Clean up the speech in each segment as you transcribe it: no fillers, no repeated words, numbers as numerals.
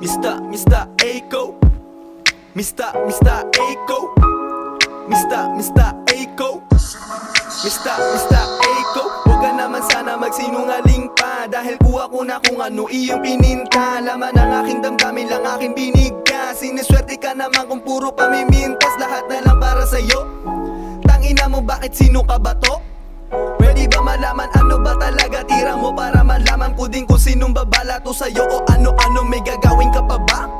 Mr. Aiko, Mr. Aiko, Mr. Aiko, Mr. Aiko. Huwag ka naman sana magsinungaling pa, dahil kuha ko na kung ano iyong pininta. Laman ng aking damdamin lang aking binigka. Siniswerte ka naman kung puro pamimintas, lahat na lang para sa'yo. Tangina mo, bakit sino ka ba to? Pwede ba malaman ano ba talaga tira mo, para malaman ko din kung sinong babala to sa'yo, o ano-ano may gagawin ka pa ba?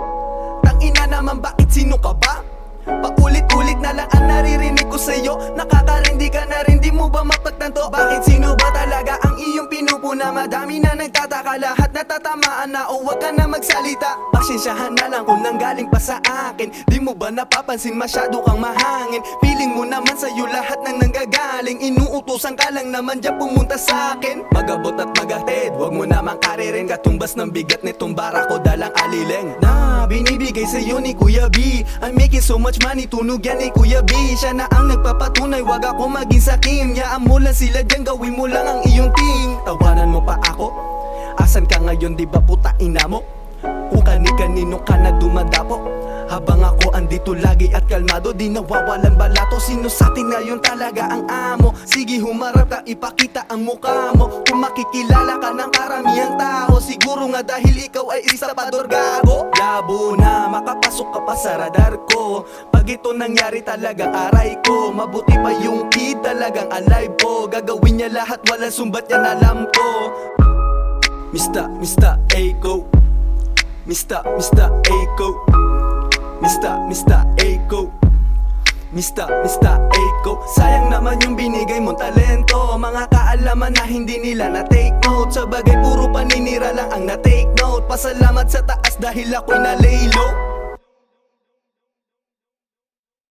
Tangina naman, bakit sino ka ba? Paulit-ulit na lang ang naririnig ko sa'yo. Nakakarindi ka na rin, di mo ba mapagtanto? Bakit sino ba talaga ang iyong pinupuna? Madami na nagtataka, lahat natatamaan na, o wag ka na magsalita. Pasensyahan na lang kung nanggaling pa sa akin. Di mo ba napapansin masyado kang mahangin? Feeling mo naman sa'yo lahat nang nanggagaling. Inuutusan ka lang naman dyan pumunta sa akin. Magabot at magahed, wag mo namang karirin. Katumbas ng bigat nitong bara ko, dalang alileng na binibigay sa'yo ni Kuya B. I'm making so much money, tunog yan ni Kuya B. Siya na ang nagpapatunay, wag ako maging sakim. Yaan mo lang sila dyan, gawin mo lang ang iyong ting. Tawanan mo pa ako, asan ka ngayon, di ba puta ina mo? Kung kani-kanino ka na dumadapo, habang ako andito lagi at kalmado, di nawawalan balato. Sino sa atin ngayon talaga ang amo? Sige humarap ka, ipakita ang mukha mo. Kung makikilala ka ng karamihang tao, siguro nga dahil ikaw ay isa pador gago. Labo na, makapasok ka pa sa radar ko. Pag ito nangyari talagang aray ko. Mabuti pa yung kid, talagang alive po. Gagawin niya lahat, walang sumbat yan, alam ko. Mr. Aiko, Mr. Aiko, Mr. Aiko, Mr. Aiko. Sayang naman yung binigay mong talento, mga kaalaman na hindi nila na-take note. Sa bagay puro paninira lang ang na-take note. Pasalamat sa taas dahil ako'y na-lay low.